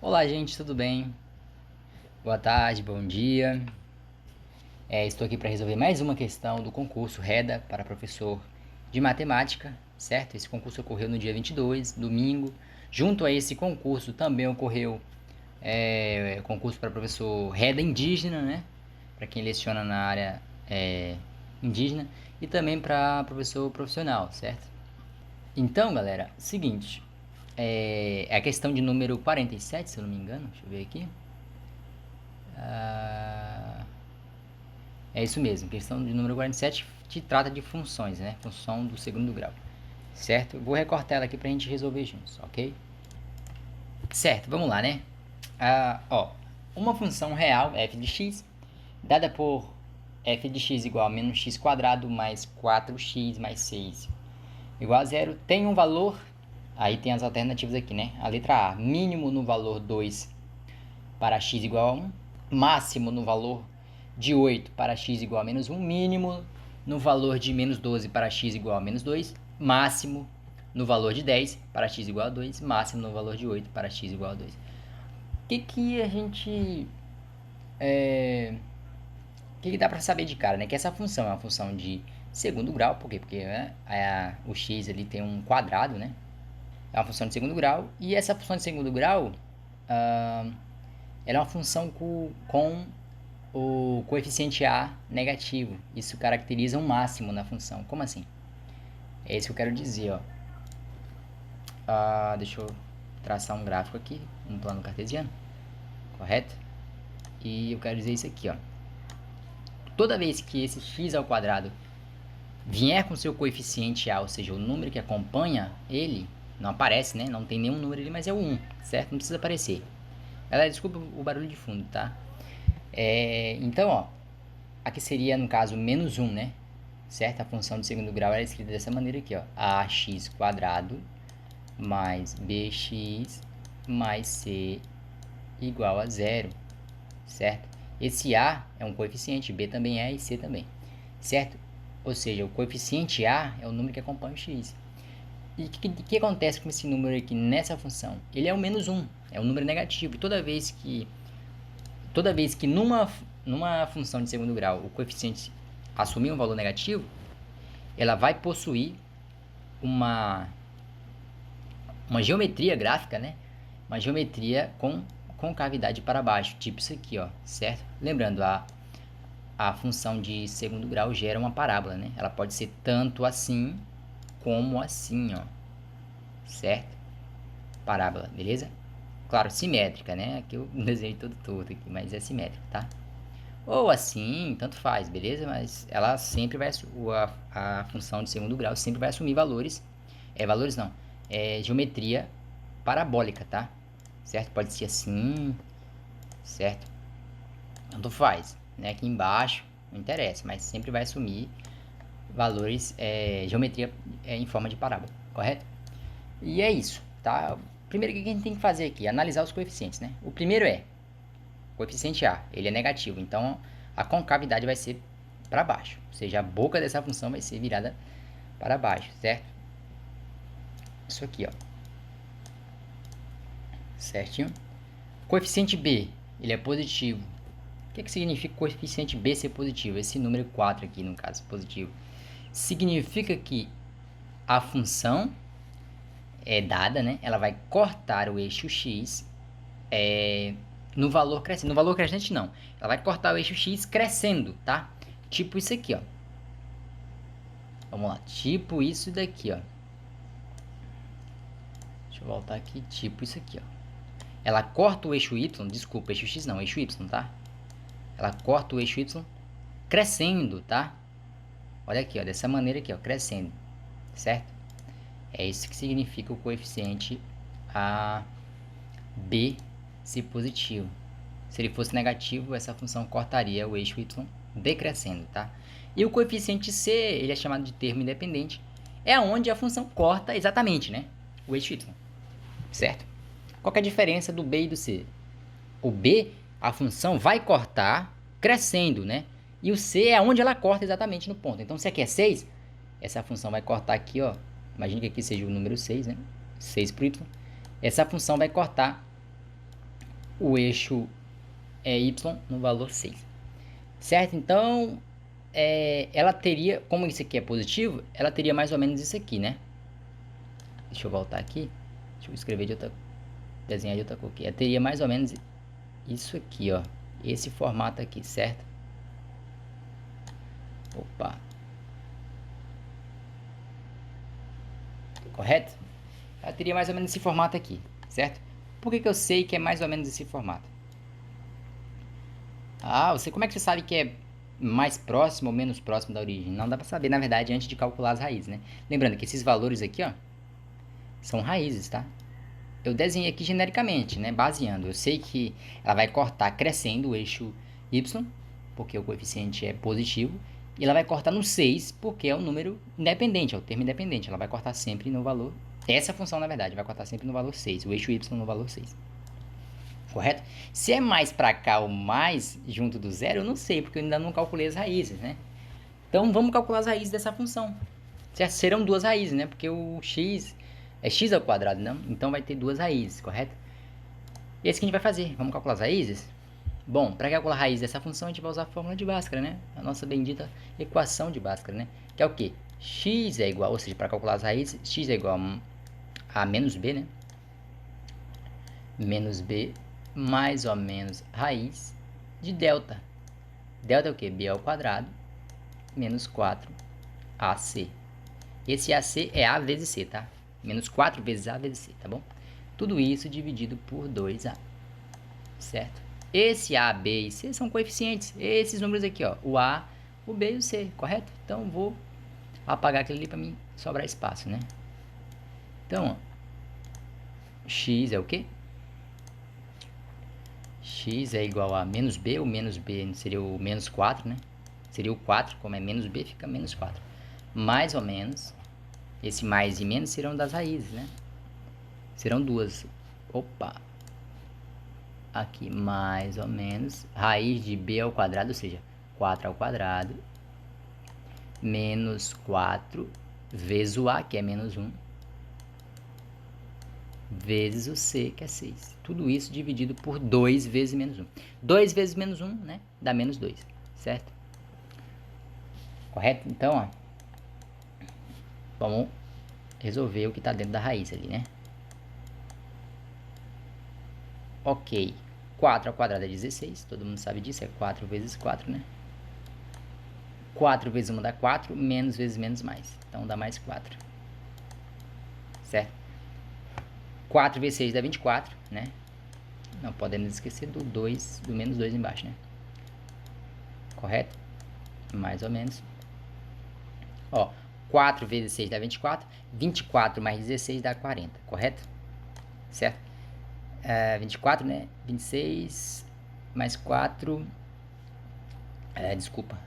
Olá, gente, tudo bem? Boa tarde, bom dia. Estou aqui para resolver mais uma questão do concurso REDA para professor de matemática, certo? Esse concurso ocorreu no dia 22, domingo. Junto a esse concurso também ocorreu concurso para professor REDA indígena, né? Para quem leciona na área indígena, e também para professor profissional, certo? Então, galera, seguinte, é a questão de número 47, se eu não me engano, deixa eu ver aqui. É isso mesmo, questão de número 47 que trata de funções, né? Função do segundo grau, certo? Eu vou recortar ela aqui pra gente resolver juntos, ok? Certo, vamos lá, né? Uma função real, f de x, dada por f de x igual a menos x quadrado mais 4x mais 6 igual a zero, tem um valor, aí tem as alternativas aqui, né? A letra A, mínimo no valor 2 para x igual a 1, máximo no valor de 8 para x igual a menos 1, mínimo no valor de menos 12 para x igual a menos 2, máximo no valor de 10 para x igual a 2, máximo no valor de 8 para x igual a 2. O que a gente... O que dá para saber de cara, né? Que essa função é uma função de segundo grau, por quê? Porque o x ali tem um quadrado, né? É uma função de segundo grau, e essa função de segundo grau, ela é uma função com o coeficiente a negativo. Isso caracteriza um máximo na função. Como assim? É isso que eu quero dizer, ó. Deixa eu traçar um gráfico aqui, um plano cartesiano, correto? E eu quero dizer isso aqui, ó. Toda vez que esse x ao quadrado vier com seu coeficiente a, ou seja, o número que acompanha ele, não aparece, né? Não tem nenhum número ali, mas é o 1, certo? Não precisa aparecer. Galera, desculpa o barulho de fundo, tá? Então, ó, aqui seria, no caso, menos 1, né? Certo? A função de segundo grau é escrita dessa maneira aqui, ó. Ax quadrado mais bx mais c igual a zero, certo? Esse a é um coeficiente, b também é e c também, certo? Ou seja, o coeficiente a é o número que acompanha o x. E o que acontece com esse número aqui nessa função? Ele é o menos 1, é um número negativo. Toda vez que numa função de segundo grau o coeficiente assumir um valor negativo, ela vai possuir uma geometria gráfica, né? Uma geometria com concavidade para baixo, tipo isso aqui, ó, certo? Lembrando, a função de segundo grau gera uma parábola, né? Ela pode ser tanto assim como assim, ó, certo? Parábola, beleza? Claro, simétrica, né? Aqui eu desenhei todo torto aqui, mas é simétrico, tá? Ou assim, tanto faz, beleza? Mas ela sempre vai... A função de segundo grau sempre vai assumir valores... valores não. Geometria parabólica, tá? Certo? Pode ser assim, certo? Tanto faz, né? Aqui embaixo, não interessa, mas sempre vai assumir valores... geometria em forma de parábola, correto? E é isso, tá? Primeiro, o que a gente tem que fazer aqui? Analisar os coeficientes, né? O primeiro coeficiente A, ele é negativo, então a concavidade vai ser para baixo, ou seja, a boca dessa função vai ser virada para baixo, certo? Isso aqui, ó. Certinho? Coeficiente B, ele é positivo. O que significa coeficiente B ser positivo? Esse número 4 aqui, no caso, positivo. Significa que a função é dada, né? Ela vai cortar o eixo x no valor crescente. No valor crescente, não. Ela vai cortar o eixo x crescendo, tá? Tipo isso aqui, ó. Vamos lá. Tipo isso daqui, ó. Deixa eu voltar aqui. Tipo isso aqui, ó. Ela corta o eixo y. Desculpa, eixo x não. Eixo y, tá? Ela corta o eixo y crescendo, tá? Olha aqui, ó. Dessa maneira aqui, ó. Crescendo. Certo? É isso que significa o coeficiente B ser positivo. Se ele fosse negativo, essa função cortaria o eixo y decrescendo, tá? E o coeficiente C, ele é chamado de termo independente, é onde a função corta exatamente, né? O eixo y, certo? Qual que é a diferença do B e do C? O B, a função vai cortar crescendo, né? E o C é onde ela corta exatamente no ponto. Então, se aqui é 6, essa função vai cortar aqui, ó. Imagina que aqui seja o número 6, né? 6 por y. Essa função vai cortar o eixo é y no valor 6. Certo? Então, ela teria, como isso aqui é positivo, ela teria mais ou menos isso aqui, né? Deixa eu voltar aqui. Deixa eu escrever de outra, desenhar de outra cor aqui. Ela teria mais ou menos isso aqui, ó. Esse formato aqui, certo? Opa. Correto? Ela teria mais ou menos esse formato aqui, certo? Por que eu sei que é mais ou menos esse formato? Como é que você sabe que é mais próximo ou menos próximo da origem? Não dá pra saber, na verdade, antes de calcular as raízes, né? Lembrando que esses valores aqui, ó, são raízes, tá? Eu desenhei aqui genericamente, né? Baseando. Eu sei que ela vai cortar crescendo o eixo y, porque o coeficiente é positivo. E ela vai cortar no 6, porque é um número independente, é o termo independente. Ela vai cortar sempre no valor... Essa função, na verdade, vai cortar sempre no valor 6. O eixo y no valor 6. Correto? Se é mais para cá ou mais junto do zero, eu não sei, porque eu ainda não calculei as raízes, né? Então, vamos calcular as raízes dessa função. Serão duas raízes, né? Porque o x é x ao quadrado, não? Então, vai ter duas raízes, correto? E é isso que a gente vai fazer. Vamos calcular as raízes? Bom, para calcular a raiz dessa função, a gente vai usar a fórmula de Bhaskara, né? A nossa bendita equação de Bhaskara, né? Que é o quê? X é igual, ou seja, para calcular as raízes, x é igual a menos b, né? Menos b mais ou menos raiz de delta. Delta é o quê? B ao quadrado menos 4AC. Esse AC é A vezes C, tá? Menos 4 vezes A vezes C, tá bom? Tudo isso dividido por 2A, certo? Esse A, B e C são coeficientes. Esses números aqui, ó, o A, o B e o C, correto? Então, vou apagar aquele ali para mim sobrar espaço, né? Então, ó, x é o quê? X é igual a menos b, o menos b seria o menos 4, né? Seria o 4, como é menos b, fica menos 4. Mais ou menos, esse mais e menos serão das raízes, né? Serão duas. Opa! Aqui, mais ou menos, raiz de b ao quadrado, ou seja, 4 ao quadrado, menos 4 vezes o a, que é menos 1, vezes o c, que é 6. Tudo isso dividido por 2 vezes menos 1. 2 vezes menos 1, né? Dá menos 2, certo? Correto? Então, ó, vamos resolver o que está dentro da raiz ali, né? Ok. 4 ao quadrado é 16. Todo mundo sabe disso. É 4 vezes 4, né? 4 vezes 1 dá 4. Menos vezes menos mais. Então, dá mais 4. Certo? 4 vezes 6 dá 24, né? Não podemos esquecer do 2, do menos 2 embaixo, né? Correto? Mais ou menos. Ó, 4 vezes 6 dá 24. 24 mais 16 dá 40, correto? Certo? 24, né? 26 mais 4. Desculpa.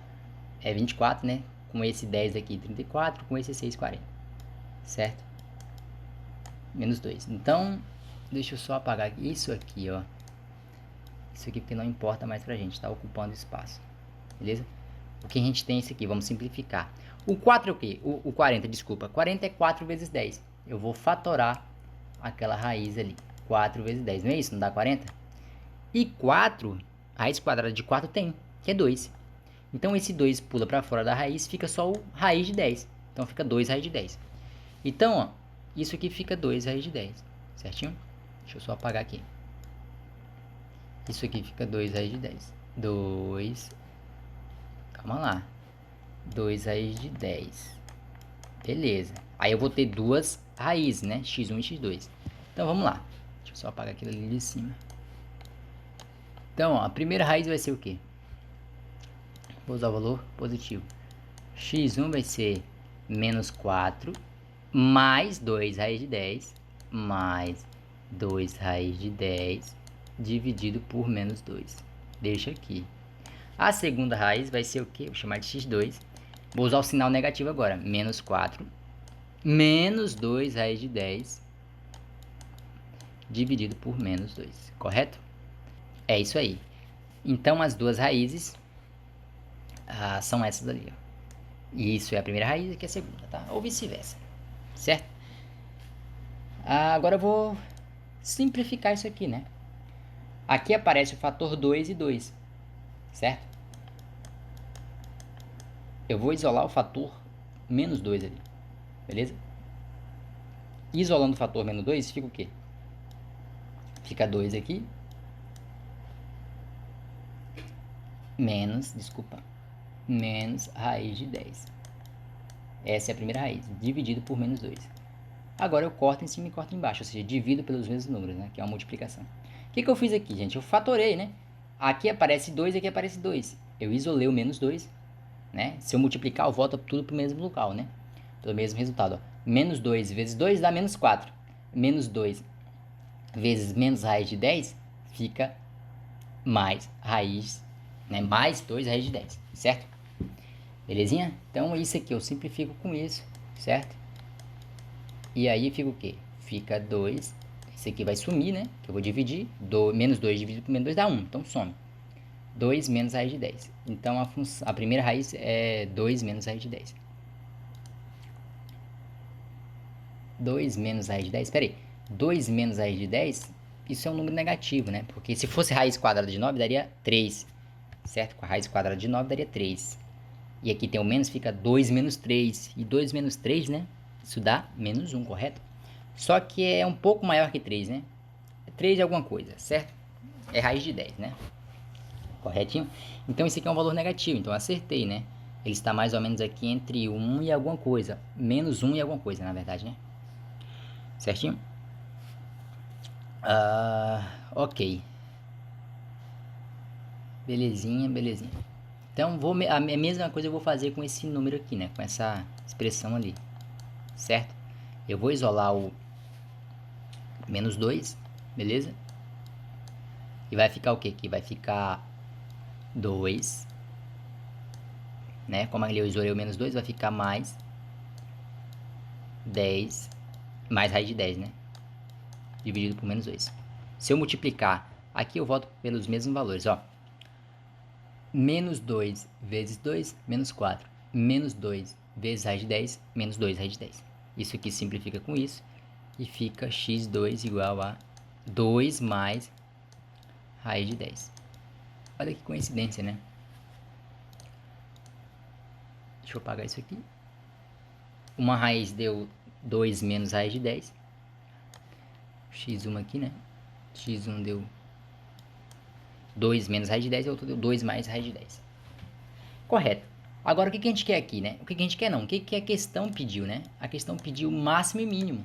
É 24, né? Com esse 10 aqui, 34. Com esse 6, 40. Certo? Menos 2. Então, deixa eu só apagar isso aqui, ó. Isso aqui porque não importa mais pra gente, tá ocupando espaço. Beleza? O que a gente tem é isso aqui, vamos simplificar. O 4 é o quê? O 40, desculpa. 40 é 4 vezes 10. Eu vou fatorar aquela raiz ali. 4 vezes 10, não é isso? Não dá 40? E 4, raiz quadrada de 4 tem, que é 2. Então, esse 2 pula para fora da raiz, fica só o raiz de 10. Então, fica 2 raiz de 10. Então, ó, isso aqui fica 2 raiz de 10, certinho? Deixa eu só apagar aqui. Isso aqui fica 2 raiz de 10. 2, calma lá. 2 raiz de 10. Beleza. Aí eu vou ter duas raízes, né? x1 e x2. Então, vamos lá. Deixa eu só apagar aquilo ali de cima. Então, ó, a primeira raiz vai ser o quê? Vou usar o valor positivo. x1 vai ser menos 4 mais 2 raiz de 10 mais 2 raiz de 10 dividido por menos 2. Deixa aqui. A segunda raiz vai ser o quê? Vou chamar de x2. Vou usar o sinal negativo agora. Menos 4 menos 2 raiz de 10 dividido por menos 2. Correto? É isso aí. Então, as duas raízes são essas ali, ó. Isso é a primeira raiz e aqui é a segunda, tá? Ou vice-versa, certo? Agora eu vou simplificar isso aqui, né? Aqui aparece o fator 2 e 2, certo? Eu vou isolar o fator menos 2 ali, beleza? Isolando o fator menos 2, fica o quê? Fica 2 aqui, menos raiz de 10. Essa é a primeira raiz, dividido por menos 2. Agora eu corto em cima e corto embaixo, ou seja, divido pelos mesmos números, né? Que é uma multiplicação. O que eu fiz aqui, gente? Eu fatorei, né? Aqui aparece 2, aqui aparece 2. Eu isolei o menos 2, né? Se eu multiplicar, eu volto tudo para o mesmo local, né? Pelo mesmo resultado, ó. Menos 2 vezes 2 dá menos 4. Menos 2 vezes menos raiz de 10 fica mais raiz, né? Mais 2 raiz de 10, certo? Belezinha? Então isso aqui eu simplifico com isso, certo? E aí fica o quê? Fica 2. Esse aqui vai sumir, né? Que eu vou dividir. Menos 2 dividido por menos 2 dá 1. Então some. 2 menos raiz de 10. Então a primeira raiz é 2 menos raiz de 10. 2 menos raiz de 10. Espera aí. 2 menos raiz de 10, isso é um número negativo, né? Porque se fosse raiz quadrada de 9, daria 3. Certo? Com a raiz quadrada de 9, daria 3. E aqui tem o menos, fica 2 menos 3. E 2 menos 3, né? Isso dá menos 1, correto? Só que é um pouco maior que 3, né? 3 é alguma coisa, certo? É raiz de 10, né? Corretinho? Então esse aqui é um valor negativo, então eu acertei, né? Ele está mais ou menos aqui entre 1 e alguma coisa. Menos 1 e alguma coisa, na verdade, né? Certinho? Ok. Belezinha, belezinha. Então a mesma coisa eu vou fazer com esse número aqui, né? Com essa expressão ali. Certo? Eu vou isolar o menos 2, beleza? E vai ficar o quê? Aqui vai ficar 2, né? Como ali eu isolei o menos 2, vai ficar mais 10, mais raiz de 10, né? Dividido por menos 2. Se eu multiplicar, aqui eu volto pelos mesmos valores, ó. Menos 2 vezes 2, menos 4. Menos 2 vezes raiz de 10, menos 2 raiz de 10. Isso aqui simplifica com isso e fica x2 igual a 2 mais raiz de 10. Olha que coincidência, né? Deixa eu apagar isso aqui. Uma raiz deu 2 menos raiz de 10. x1 aqui, né? x1 deu 2 menos raiz de 10 e outro deu 2 mais raiz de 10. Correto. Agora, o que a gente quer aqui, né? O que a gente quer não, o que a questão pediu, né? A questão pediu máximo e mínimo.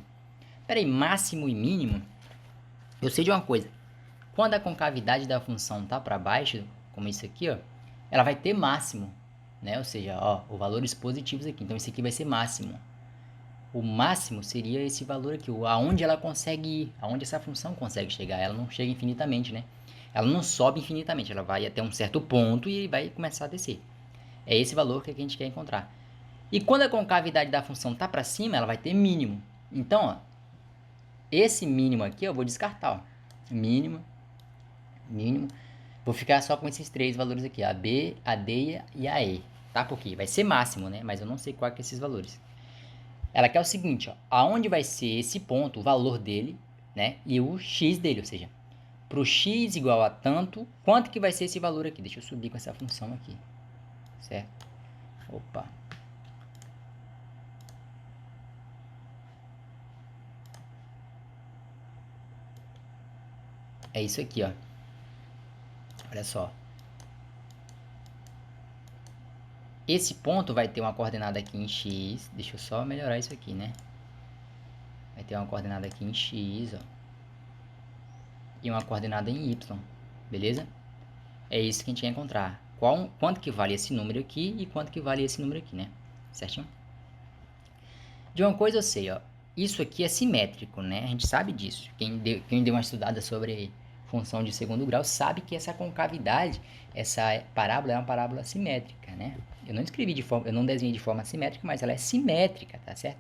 Peraí, máximo e mínimo? Eu sei de uma coisa. Quando a concavidade da função tá para baixo, como isso aqui, ó, ela vai ter máximo, né? Ou seja, ó, os valores positivos aqui. Então, esse aqui vai ser máximo. O máximo seria esse valor aqui, aonde ela consegue ir, aonde essa função consegue chegar. Ela não chega infinitamente, né? Ela não sobe infinitamente, ela vai até um certo ponto e vai começar a descer. É esse valor que a gente quer encontrar. E quando a concavidade da função tá para cima, ela vai ter mínimo. Então, ó, esse mínimo aqui eu vou descartar, ó. Mínimo. Vou ficar só com esses três valores aqui, a B, a D e a E, tá? Porque vai ser máximo, né? Mas eu não sei qual que é esses valores. Ela quer o seguinte, ó, aonde vai ser esse ponto, o valor dele, né? E o x dele, ou seja, para o x igual a tanto, quanto que vai ser esse valor aqui? Deixa eu subir com essa função aqui, certo? Opa. É isso aqui, ó. Olha só. Esse ponto vai ter uma coordenada aqui em x. Deixa eu só melhorar isso aqui, né? Vai ter uma coordenada aqui em x, ó. E uma coordenada em y. Beleza? É isso que a gente quer encontrar. Quanto que vale esse número aqui e quanto que vale esse número aqui, né? Certinho? De uma coisa eu sei, ó. Isso aqui é simétrico, né? A gente sabe disso. Quem deu uma estudada sobre função de segundo grau sabe que essa concavidade, essa parábola é uma parábola simétrica, né? Eu não desenhei de forma simétrica, mas ela é simétrica, tá certo?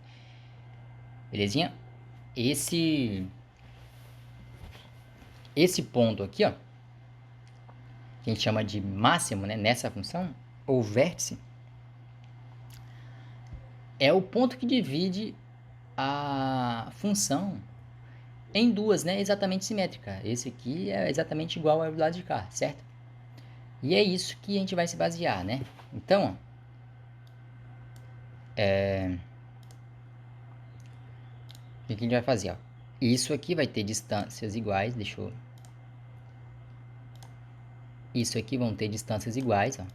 Belezinha? Esse ponto aqui, ó, que a gente chama de máximo, né, nessa função, ou vértice, é o ponto que divide a função em duas, né, exatamente simétrica. Esse aqui é exatamente igual ao do lado de cá, certo? E é isso que a gente vai se basear, né? Então, o que a gente vai fazer? Ó? Isso aqui vai ter distâncias iguais, Isso aqui vão ter distâncias iguais, ó,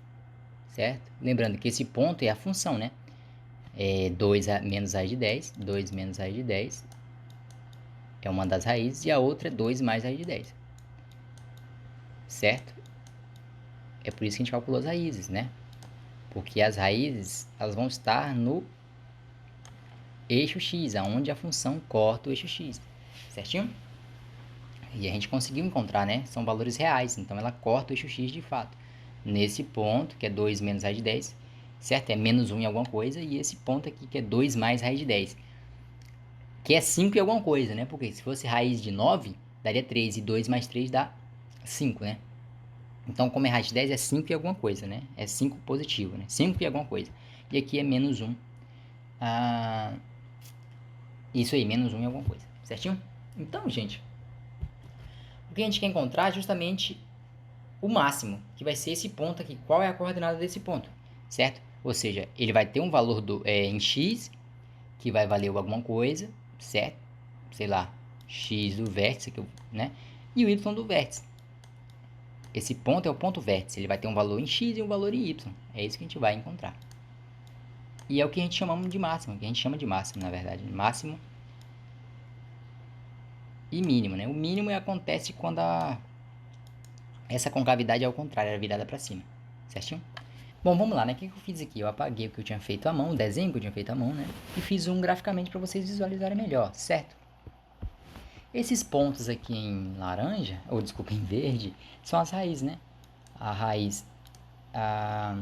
certo? Lembrando que esse ponto é a função, né? É 2 menos raiz de 10, 2 menos raiz de 10 é uma das raízes, e a outra é 2 mais raiz de 10, certo? É por isso que a gente calculou as raízes, né? Porque as raízes, elas vão estar no eixo x, aonde a função corta o eixo x, certinho? E a gente conseguiu encontrar, né? São valores reais, então ela corta o eixo x de fato. Nesse ponto, que é 2 menos raiz de 10, certo? É menos 1 em alguma coisa, e esse ponto aqui, que é 2 mais raiz de 10, que é 5 em alguma coisa, né? Porque se fosse raiz de 9, daria 3, e 2 mais 3 dá 5, né? Então, como é raiz de 10, é 5 e alguma coisa, né? É 5 positivo, né? 5 e alguma coisa. E aqui é menos 1. Ah, isso aí, menos 1 e alguma coisa, certinho? Então, gente, o que a gente quer encontrar é justamente o máximo, que vai ser esse ponto aqui. Qual é a coordenada desse ponto, certo? Ou seja, ele vai ter um valor em x, que vai valer alguma coisa, certo? Sei lá, x do vértice, né? E o y do vértice. Esse ponto é o ponto vértice, ele vai ter um valor em x e um valor em y. É isso que a gente vai encontrar. E é o que a gente chama de máximo, que a gente chama de máximo, na verdade. Máximo e mínimo, né? O mínimo acontece quando essa concavidade é ao contrário, é virada para cima, certinho? Bom, vamos lá, né? O que eu fiz aqui? Eu apaguei o que eu tinha feito à mão, o desenho que eu tinha feito à mão, né? E fiz um graficamente para vocês visualizarem melhor, certo? Esses pontos aqui em laranja, ou desculpa, em verde, são as raízes, né? A raiz, a,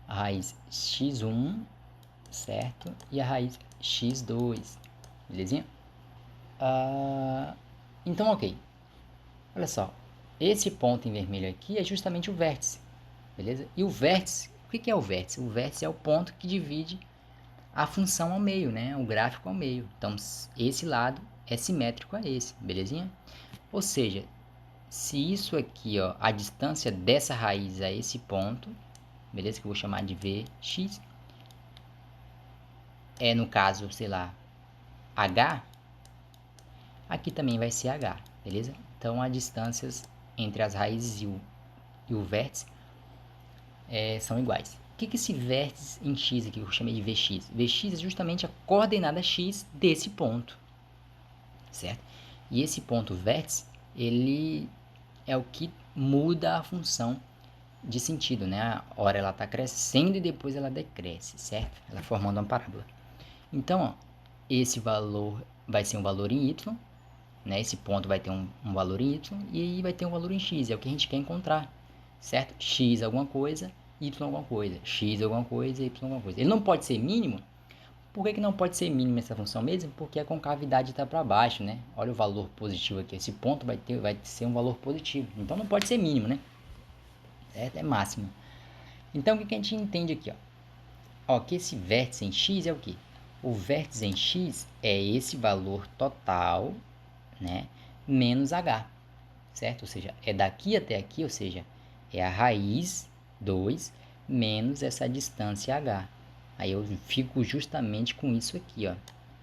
a raiz x1, certo? E a raiz x2, belezinha? Então, ok. Olha só, esse ponto em vermelho aqui é justamente o vértice, beleza? E o vértice, o que é o vértice? O vértice é o ponto que divide a função ao meio, né? O gráfico ao meio. Então, esse lado é simétrico a esse, belezinha? Ou seja, se isso aqui, ó, a distância dessa raiz a esse ponto, beleza? Que eu vou chamar de Vx, é no caso, sei lá, H, aqui também vai ser H, beleza? Então, as distâncias entre as raízes e o vértice são iguais. O que esse vértice em x aqui eu chamei de Vx? Vx é justamente a coordenada x desse ponto, certo? E esse ponto vértice, ele é o que muda a função de sentido, né? A hora ela está crescendo e depois ela decresce, certo? Ela formando uma parábola. Então, ó, esse valor vai ser um valor em y, né? Esse ponto vai ter um valor em y e aí vai ter um valor em x, é o que a gente quer encontrar, certo? X alguma coisa, y alguma coisa, x alguma coisa, y alguma coisa. Ele não pode ser mínimo. Por que não pode ser mínima essa função mesmo? Porque a concavidade está para baixo, né? Olha o valor positivo aqui. Esse ponto vai ser um valor positivo. Então não pode ser mínimo, né? É máximo. Então o que a gente entende aqui? Ó, que esse vértice em x é o quê? O vértice em x é esse valor total, né? Menos h, certo? Ou seja, é daqui até aqui, ou seja, é a raiz 2 menos essa distância h. Aí eu fico justamente com isso aqui, ó,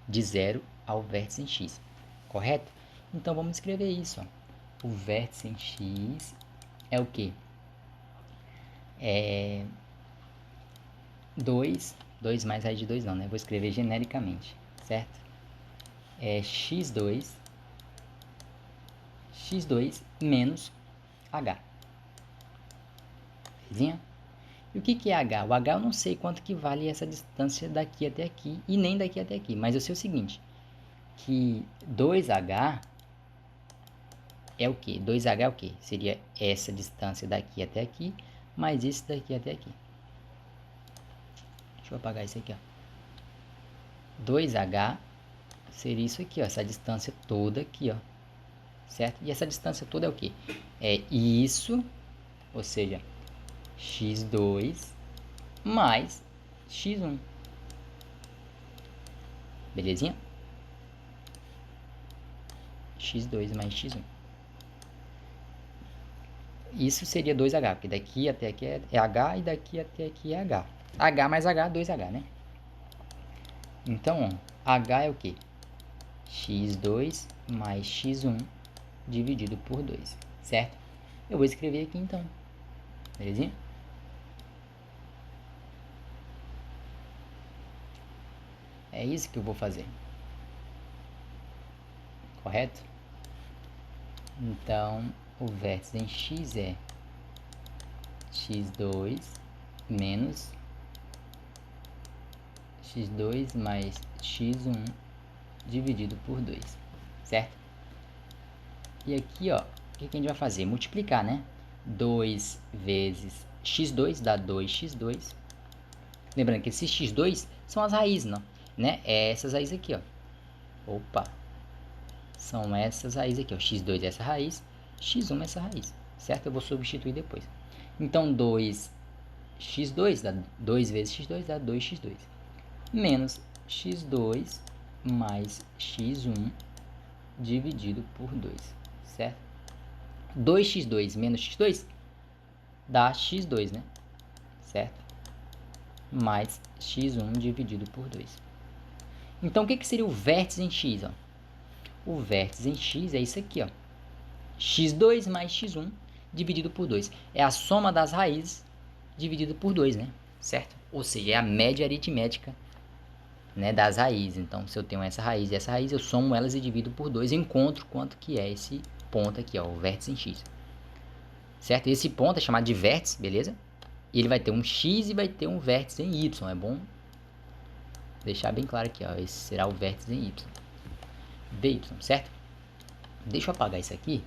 de 0 ao vértice em x, correto? Então vamos escrever isso, ó. O vértice em x é o quê? É 2 mais raiz de 2 não, né? Vou escrever genericamente, certo? É x2 menos h. Belezinha? E o que é h? O h eu não sei quanto que vale essa distância daqui até aqui e nem daqui até aqui, mas eu sei o seguinte, que 2h é o que? 2h é o que? Seria essa distância daqui até aqui, mais isso daqui até aqui. Deixa eu apagar isso aqui, ó. 2h seria isso aqui, ó, essa distância toda aqui, ó, certo? E essa distância toda é o que? É isso, ou seja, x2 mais x1. Belezinha? x2 mais x1. Isso seria 2h, porque daqui até aqui é h e daqui até aqui é h. h mais h, 2h, né? Então, ó, h é o quê? x2 mais x1 dividido por 2, certo? Eu vou escrever aqui então, belezinha? É isso que eu vou fazer, correto? Então, o vértice em x é x2 menos x2 mais x1 dividido por 2, certo? E aqui, ó, o que a gente vai fazer? Multiplicar, né? 2 vezes x2 dá 2x2. Lembrando que esses x2 são as raízes, não? Né? É essas raízes aqui, ó. Opa! São essas raízes aqui, ó. x2 é essa raiz, x1 é essa raiz, certo? Eu vou substituir depois. Então, 2x2 dá 2 vezes x2 dá 2x2. Menos x2 mais x1 dividido por 2, certo? 2x2 menos x2 dá x2, né? Certo? Mais x1 dividido por 2. Então, o que seria o vértice em x? Ó? O vértice em x é isso aqui, ó. x2 mais x1 dividido por 2. É a soma das raízes dividido por 2, né? Certo? Ou seja, é a média aritmética, né, das raízes. Então, se eu tenho essa raiz e essa raiz, eu somo elas e divido por 2 e encontro quanto que é esse ponto aqui, ó, o vértice em x. Certo? Esse ponto é chamado de vértice, beleza? E ele vai ter um x e vai ter um vértice em y. É bom deixar bem claro aqui, ó. Esse será o vértice em y. dy, certo? Deixa eu apagar isso aqui.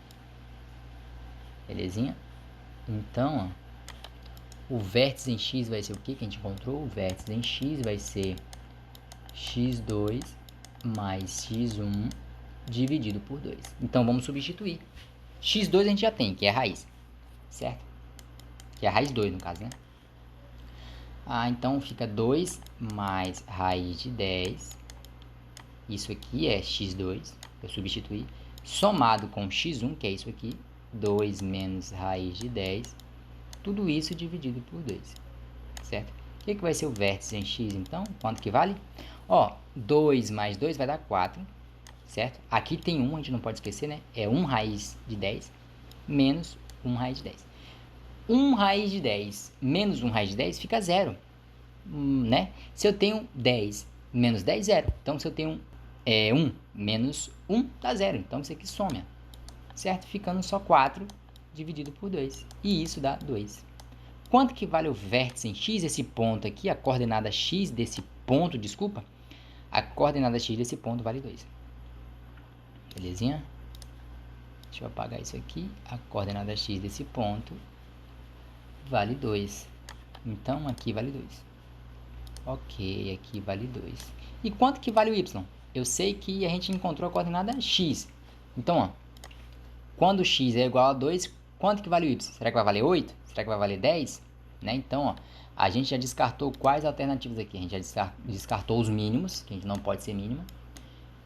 Belezinha? Então, ó, o vértice em x vai ser o que a gente encontrou? O vértice em x vai ser x2 mais x1 dividido por 2. Então, vamos substituir. x2 a gente já tem, que é a raiz. Certo? Que é a raiz 2, no caso, né? Então fica 2 mais raiz de 10. Isso aqui é x2, eu substituí. Somado com x1, que é isso aqui. 2 menos raiz de 10. Tudo isso dividido por 2. Certo? O que vai ser o vértice em x, então? Quanto que vale? Ó, 2 mais 2 vai dar 4. Certo? Aqui tem 1, a gente não pode esquecer, né? É 1 raiz de 10 menos 1 raiz de 10. 1 raiz de 10 menos 1 raiz de 10 fica 0, né? Se eu tenho 10 menos 10, 0. Então, se eu tenho 1 menos 1, dá 0. Então, isso aqui soma, certo? Ficando só 4 dividido por 2. E isso dá 2. Quanto que vale o vértice em x? Esse ponto aqui, a coordenada x desse ponto, desculpa. A coordenada x desse ponto vale 2. Belezinha? Deixa eu apagar isso aqui. A coordenada x desse ponto vale 2. Então, aqui vale 2. Ok, aqui vale 2. E quanto que vale o y? Eu sei que a gente encontrou a coordenada x. Então, ó, quando x é igual a 2, quanto que vale o y? Será que vai valer 8? Será que vai valer 10? Né? Então, ó, a gente já descartou quais alternativas aqui? A gente já descartou os mínimos, que a gente não pode ser mínima.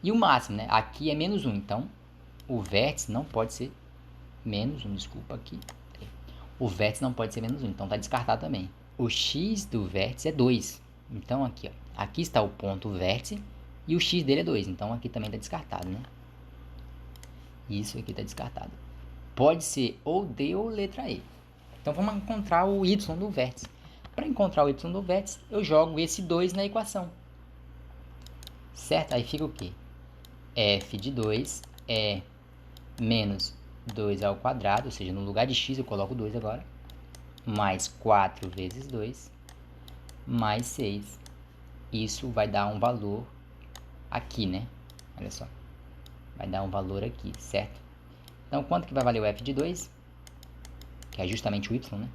E o máximo, né? Aqui é menos 1, então o vértice não pode ser menos 1, desculpa aqui. O vértice não pode ser menos 1, então está descartado também. O x do vértice é 2. Então, aqui, ó, aqui está o ponto vértice e o x dele é 2. Então, aqui também está descartado, né? Isso aqui está descartado. Pode ser ou D ou letra E. Então, vamos encontrar o y do vértice. Para encontrar o y do vértice, eu jogo esse 2 na equação. Certo? Aí fica o quê? F de 2 é menos 2 ao quadrado, ou seja, no lugar de x eu coloco 2 agora, mais 4 vezes 2, mais 6. Isso vai dar um valor aqui, né? Olha só. Vai dar um valor aqui, certo? Então, quanto que vai valer o f de 2? Que é justamente o y, né?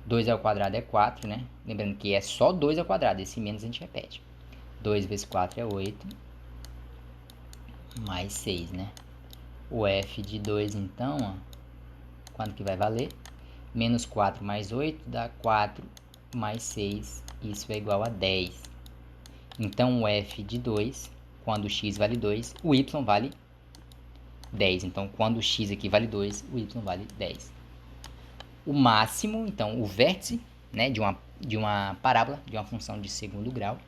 2 ao quadrado é 4, né? Lembrando que é só 2 ao quadrado, esse menos a gente repete. 2 vezes 4 é 8, mais 6, né? O f de 2, então, ó, quanto que vai valer? Menos 4 mais 8 dá 4 mais 6, isso é igual a 10. Então, o f de 2, quando o x vale 2, o y vale 10. Então, quando o x aqui vale 2, o y vale 10. O máximo, então, o vértice, né, de uma parábola, de uma função de segundo grau,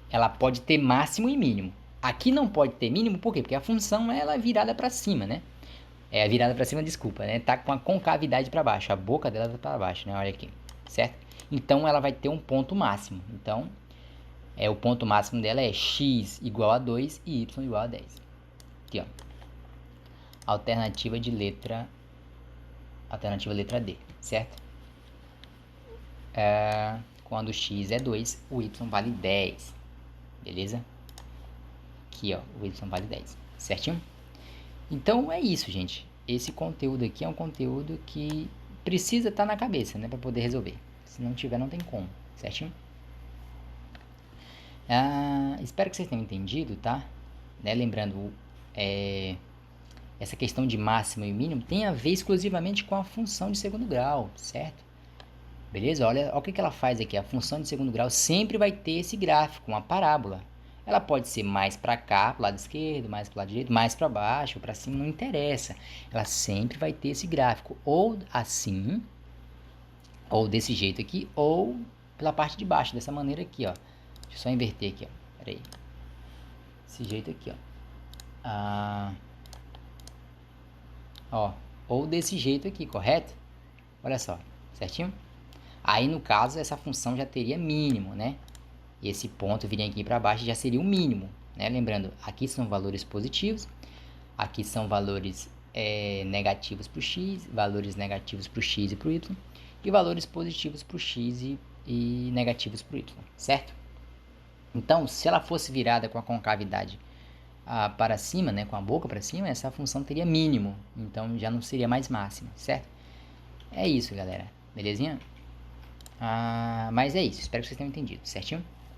ela pode ter máximo e mínimo. Aqui não pode ter mínimo, por quê? Porque a função ela é virada para cima, né? É virada para cima, desculpa, né? Tá com a concavidade para baixo, a boca dela tá para baixo, né? Olha aqui, certo? Então ela vai ter um ponto máximo. Então, o ponto máximo dela é x igual a 2 e y igual a 10. Aqui, ó. Alternativa letra D, certo? Quando x é 2, o y vale 10. Beleza? Aqui, ó, o y vale 10. Certinho? Então é isso, gente. Esse conteúdo aqui é um conteúdo que precisa estar na cabeça, né, para poder resolver. Se não tiver, não tem como. Certinho? Espero que vocês tenham entendido, tá? Né? Lembrando, essa questão de máximo e mínimo tem a ver exclusivamente com a função de segundo grau, certo? Beleza? Olha o que ela faz aqui. A função de segundo grau sempre vai ter esse gráfico, uma parábola. Ela pode ser mais para cá, para o lado esquerdo, mais para o lado direito, mais para baixo, para cima, não interessa. Ela sempre vai ter esse gráfico, ou assim, ou desse jeito aqui, ou pela parte de baixo, dessa maneira aqui, ó. Deixa eu só inverter aqui, ó. Pera aí. Desse jeito aqui, ó. Ou desse jeito aqui, correto? Olha só, certinho? Aí, no caso, essa função já teria mínimo, né? E esse ponto viria aqui para baixo já seria o mínimo, né? Lembrando, aqui são valores positivos, aqui são valores negativos para o x, valores negativos para o x e para o y, e valores positivos para o x e negativos para o y, certo? Então, se ela fosse virada com a concavidade para cima, né, com a boca para cima, essa função teria mínimo, então já não seria mais máxima, certo? É isso, galera, belezinha? Mas é isso, espero que vocês tenham entendido, certinho?